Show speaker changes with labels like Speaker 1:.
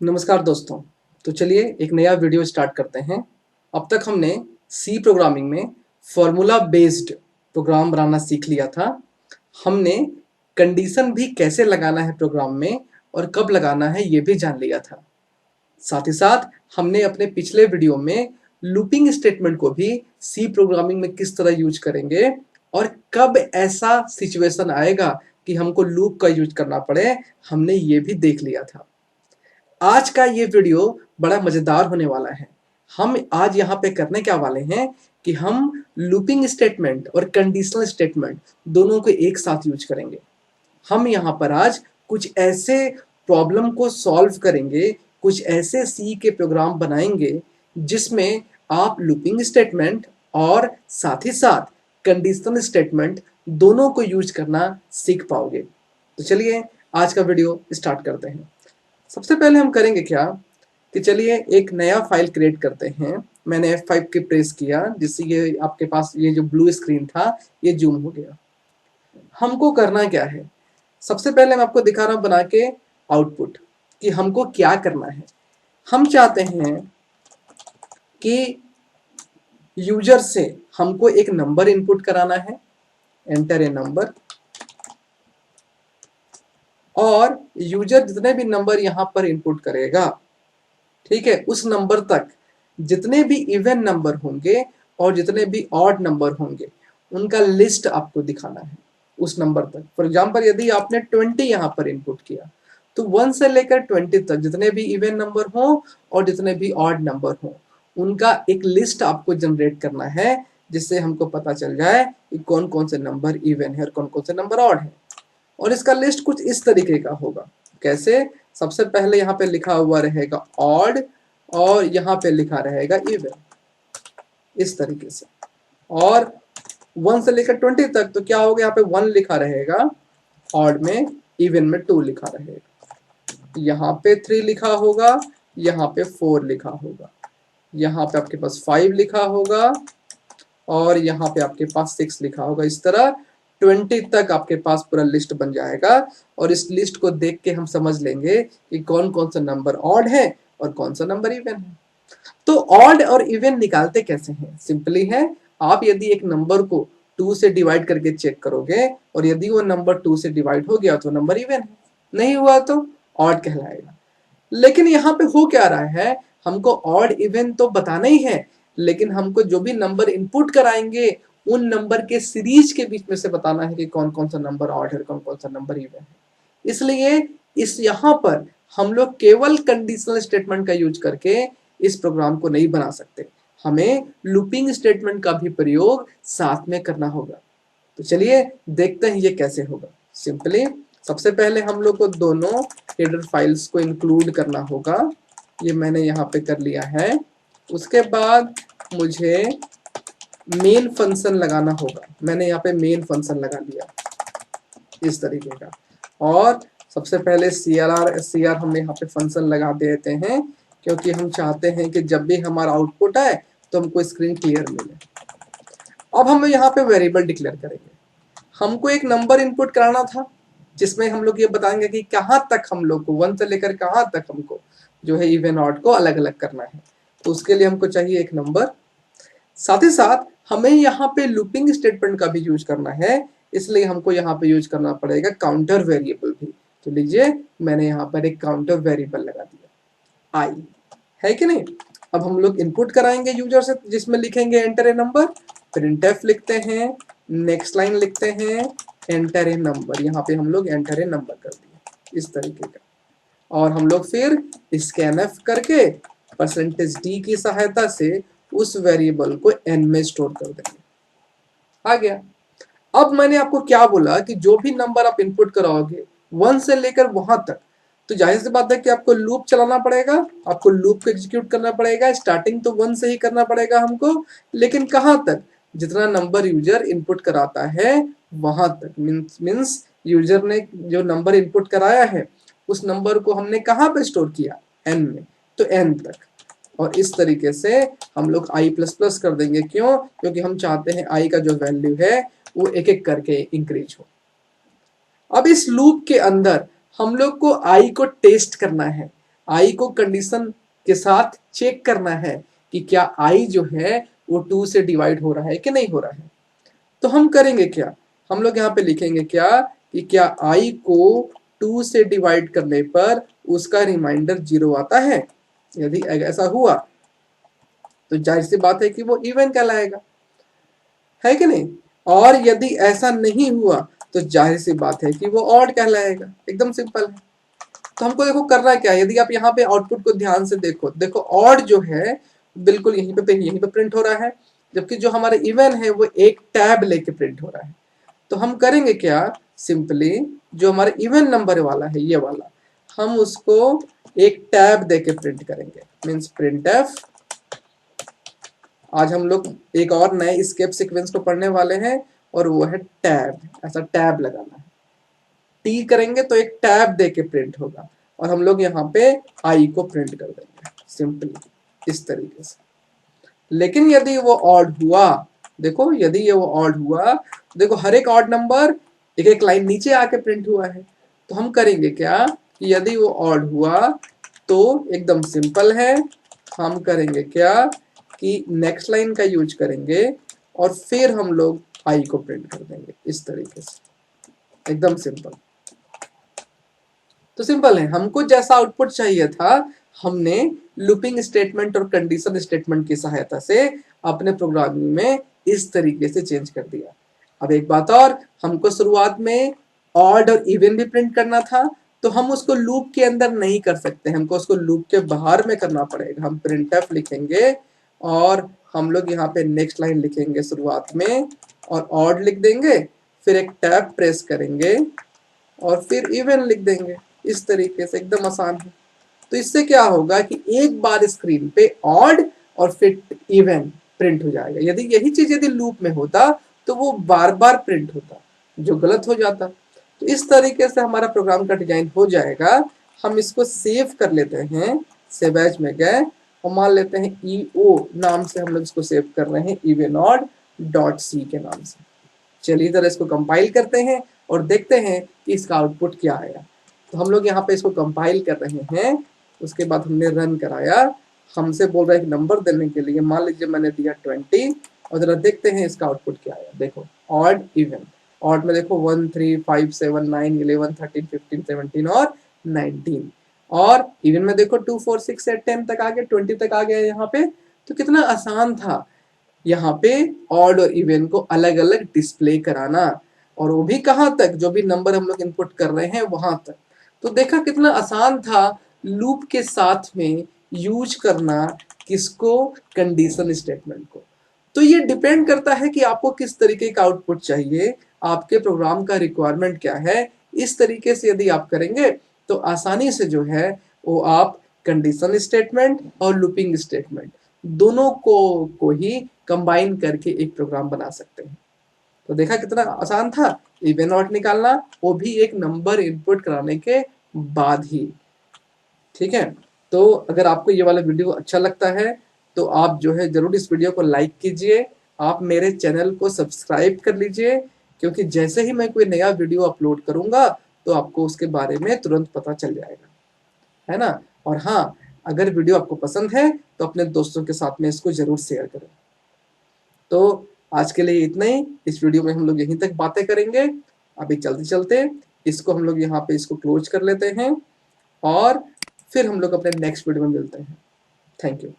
Speaker 1: नमस्कार दोस्तों। तो चलिए एक नया वीडियो स्टार्ट करते हैं। अब तक हमने सी प्रोग्रामिंग में फॉर्मूला बेस्ड प्रोग्राम बनाना सीख लिया था। हमने कंडीशन भी कैसे लगाना है प्रोग्राम में और कब लगाना है ये भी जान लिया था। साथ ही साथ हमने अपने पिछले वीडियो में लूपिंग स्टेटमेंट को भी सी प्रोग्रामिंग में किस तरह यूज करेंगे और कब ऐसा सिचुएशन आएगा कि हमको लूप का यूज करना पड़े, हमने ये भी देख लिया था। आज का ये वीडियो बड़ा मजेदार होने वाला है। हम आज यहाँ पे करने क्या वाले हैं कि हम लूपिंग स्टेटमेंट और कंडीशनल स्टेटमेंट दोनों को एक साथ यूज करेंगे। हम यहाँ पर आज कुछ ऐसे प्रॉब्लम को सॉल्व करेंगे, कुछ ऐसे सी के प्रोग्राम बनाएंगे जिसमें आप लूपिंग स्टेटमेंट और साथ ही साथ कंडीशनल स्टेटमेंट दोनों को यूज करना सीख पाओगे। तो चलिए आज का वीडियो स्टार्ट करते हैं। सबसे पहले हम करेंगे क्या कि चलिए एक नया फाइल क्रिएट करते हैं। मैंने F5 की प्रेस किया जिससे ये आपके पास ये जो ब्लू स्क्रीन था ये जूम हो गया। हमको करना क्या है, सबसे पहले मैं आपको दिखा रहा हूं बना के आउटपुट कि हमको क्या करना है। हम चाहते हैं कि यूजर से हमको एक नंबर इनपुट कराना है, एंटर ए नंबर, और यूजर जितने भी नंबर यहां पर इनपुट करेगा, ठीक है, उस नंबर तक जितने भी इवन नंबर होंगे और जितने भी ऑड नंबर होंगे उनका लिस्ट आपको दिखाना है उस नंबर तक। फॉर एग्जांपल यदि आपने 20 यहाँ पर इनपुट किया तो 1 से लेकर 20 तक जितने भी इवन नंबर हो और जितने भी ऑड नंबर हो उनका एक लिस्ट आपको जनरेट करना है, जिससे हमको पता चल जाए कि कौन कौन से नंबर इवन है और कौन कौन से नंबर ऑड है। और इसका लिस्ट कुछ इस तरीके का होगा। कैसे? सबसे पहले यहाँ पे लिखा हुआ रहेगा ऑड और यहाँ पे लिखा रहेगा इवन, इस तरीके से। और 1 से लेकर 20 तक तो क्या होगा, यहाँ पे 1 लिखा रहेगा, ऑड में, इवन में 2 लिखा रहेगा, यहाँ पे 3 लिखा होगा, यहाँ पे 4 लिखा होगा, यहाँ पे आपके पास 5 लिखा होगा और यहाँ पे आपके पास 6 लिखा होगा। इस तरह 20 तक आपके पास पूरा लिस्ट बन जाएगा और इस लिस्ट को देख के हम समझ लेंगे कि कौन कौन सा नंबर ऑड है और कौन सा नंबर इवन है। तो ऑड और इवन निकालते कैसे हैं? सिंपली है, आप यदि एक नंबर को 2 से डिवाइड करके चेक करोगे और यदि वो नंबर 2 से डिवाइड हो गया तो नंबर इवन है, नहीं हुआ तो ऑड कहलाएगा। लेकिन यहाँ पे हो क्या रहा है, हमको ऑड इवन तो बताना ही है, लेकिन हमको जो भी नंबर इनपुट कराएंगे उन नंबर के सीरीज के बीच में से बताना है कि कौन कौन सा नंबर ऑड है, कौन कौन सा नंबर इवन है। इसलिए इस यहाँ पर हम लोग केवल कंडीशनल स्टेटमेंट का यूज करके इस प्रोग्राम को नहीं बना सकते, हमें लूपिंग स्टेटमेंट का भी प्रयोग साथ में करना होगा। तो चलिए देखते हैं ये कैसे होगा। सिंपली सबसे पहले हम लोग को दोनों हेडर फाइल्स को इंक्लूड करना होगा, ये मैंने यहाँ पे कर लिया है। उसके बाद मुझे मेन फंक्शन लगाना होगा, मैंने यहाँ पे मेन फंक्शन लगा लिया इस तरीके का। और सबसे पहले cr हमने यहाँ पे फंक्शन लगा देते हैं, क्योंकि हम चाहते हैं कि जब भी हमारा आउटपुट आए तो हमको स्क्रीन क्लियर मिले। अब हम यहाँ पे वेरिएबल डिक्लेयर करेंगे। हमको एक नंबर इनपुट कराना था जिसमें हम लोग ये बताएंगे कि कहाँ तक हम लोग को 1 से लेकर कहाँ तक हमको जो है इवन ऑड को अलग अलग करना है। तो उसके लिए हमको चाहिए एक नंबर। साथ ही साथ हमें यहाँ पे लूपिंग स्टेटमेंट का भी यूज करना है, इसलिए हमको यहाँ पे यूज करना पड़ेगा काउंटर वेरिएबल भी। तो लीजिए मैंने यहाँ पर एक काउंटर वेरिएबल लगा दिया, आई है कि नहीं। अब हम लोग इनपुट कराएंगे यूजर से, जिसमें लिखेंगे एंटर ए नंबर, प्रिंटफ लिखते हैं, नेक्स्ट लाइन लिखते हैं, एंटर ए नंबर। यहाँ पे हम लोग एंटर ए नंबर कर दिए इस तरीके का। और हम लोग फिर स्कैनफ करके %d की सहायता से उस वेरिएबल को n में स्टोर कर देंगे। आ गया। अब मैंने आपको क्या बोला कि जो भी नंबर आप इनपुट कराओगे 1 से लेकर वहां तक, तो जाहिर सी बात है कि आपको लूप चलाना पड़ेगा, आपको लूप को एग्जीक्यूट करना पड़ेगा। स्टार्टिंग तो 1 से ही करना पड़ेगा हमको, लेकिन कहां तक? जितना नंबर यूजर इनपुट कराता है वहां तक। मीन्स यूजर ने जो नंबर इनपुट कराया है उस नंबर को हमने कहां पे स्टोर किया? n में, तो n तक। और इस तरीके से हम लोग i++ कर देंगे। क्यों? क्योंकि हम चाहते हैं i का जो वैल्यू है वो एक एक करके इंक्रीज हो। अब इस लूप के अंदर हम लोग को i को टेस्ट करना है। आई को कंडीशन के साथ चेक करना है कि क्या आई जो है वो 2 से डिवाइड हो रहा है कि नहीं हो रहा है। तो हम करेंगे क्या, हम लोग यहाँ पे लिखेंगे क्या कि क्या आई को 2 से डिवाइड करने पर उसका रिमाइंडर 0 आता है। यदि ऐसा हुआ तो जाहिर सी बात है कि वो इवन कहलाएगा, है कि नहीं। और यदि ऐसा नहीं हुआ तो जाहिर सी बात है कि वो ऑड कहलाएगा। एकदम सिंपल है। तो हमको देखो करना क्या है, यदि आप यहाँ पे आउटपुट को ध्यान से देखो ऑड जो है बिल्कुल यहीं पे प्रिंट हो रहा है, जबकि जो हमारा इवन है वो एक टैब लेके प्रिंट हो रहा है। तो हम करेंगे क्या, सिंपली जो हमारा इवन नंबर वाला है ये वाला, हम उसको एक टैब देके प्रिंट करेंगे, मीन्स प्रिंट एफ। आज हम लोग एक और नए एस्केप सीक्वेंस को पढ़ने वाले हैं और वो है टैब। ऐसा टैब लगाना है, टी करेंगे तो एक टैब देके प्रिंट होगा और हम लोग यहाँ पे आई को प्रिंट कर देंगे सिंपली इस तरीके से। लेकिन यदि वो ऑड हुआ, देखो यदि ये वो ऑड हुआ, देखो हर एक ऑड नंबर एक एक लाइन नीचे आके प्रिंट हुआ है। तो हम करेंगे क्या कि यदि वो ऑड हुआ तो एकदम सिंपल है, हम करेंगे क्या कि नेक्स्ट लाइन का यूज करेंगे और फिर हम लोग आई को प्रिंट कर देंगे इस तरीके से, एकदम सिंपल। तो सिंपल है, हमको जैसा आउटपुट चाहिए था हमने लूपिंग स्टेटमेंट और कंडीशन स्टेटमेंट की सहायता से अपने प्रोग्रामिंग में इस तरीके से चेंज कर दिया। अब एक बात और, हमको शुरुआत में ऑड और इवन भी प्रिंट करना था, तो हम उसको लूप के अंदर नहीं कर सकते, हमको उसको लूप के बाहर में करना पड़ेगा। हम प्रिंटफ लिखेंगे और हम लोग यहाँ पे नेक्स्ट लाइन लिखेंगे शुरुआत में और ऑड लिख देंगे, फिर एक टैब प्रेस करेंगे और फिर इवन लिख देंगे इस तरीके से, एकदम आसान है। तो इससे क्या होगा कि एक बार स्क्रीन पे ऑड और फिर इवन प्रिंट हो जाएगा। यदि यही चीज यदि लूप में होता तो वो बार बार प्रिंट होता, जो गलत हो जाता। तो इस तरीके से हमारा प्रोग्राम का डिजाइन हो जाएगा। हम इसको सेव कर लेते हैं, सेव एज में गए और मान लेते हैं ईओ नाम से हम लोग इसको सेव कर रहे हैं, evenod.c के नाम से। चलिए इधर इसको कंपाइल करते हैं और देखते हैं कि इसका आउटपुट क्या आया। तो हम लोग यहाँ पे इसको कंपाइल कर रहे हैं, उसके बाद हमने रन कराया, हमसे बोल रहा है नंबर देने के लिए, मान लीजिए मैंने दिया 20 और जरा देखते हैं इसका आउटपुट क्या आया। देखो ऑड इवन, ऑड में देखो 1 3 5 7 9 11 13 15 17 और 19, और इवन में देखो 2 4 6 8 10 तक आ गया, 20 तक आ गया यहाँ पे। तो कितना आसान था यहाँ पे ऑड और इवन को अलग अलग डिस्प्ले कराना, और वो भी कहाँ तक, जो भी नंबर हम लोग इनपुट कर रहे हैं वहां तक। तो देखा कितना आसान था लूप के साथ में यूज करना किसको, कंडीशन स्टेटमेंट को। तो ये डिपेंड करता है कि आपको किस तरीके का आउटपुट चाहिए, आपके प्रोग्राम का रिक्वायरमेंट क्या है। इस तरीके से यदि आप करेंगे तो आसानी से जो है वो आप कंडीशन स्टेटमेंट और लूपिंग स्टेटमेंट दोनों को ही कंबाइन करके एक प्रोग्राम बना सकते हैं। तो देखा कितना आसान था इवन ऑड निकालना, वो भी एक नंबर इनपुट कराने के बाद ही। ठीक है, तो अगर आपको ये वाला वीडियो अच्छा लगता है तो आप जो है जरूर इस वीडियो को लाइक कीजिए, आप मेरे चैनल को सब्सक्राइब कर लीजिए, क्योंकि जैसे ही मैं कोई नया वीडियो अपलोड करूंगा तो आपको उसके बारे में तुरंत पता चल जाएगा, है ना। और हाँ, अगर वीडियो आपको पसंद है तो अपने दोस्तों के साथ में इसको जरूर शेयर करें। तो आज के लिए इतना ही, इस वीडियो में हम लोग यहीं तक बातें करेंगे। अभी चलते चलते इसको हम लोग यहाँ पे इसको क्लोज कर लेते हैं और फिर हम लोग अपने नेक्स्ट वीडियो में मिलते हैं। Thank you.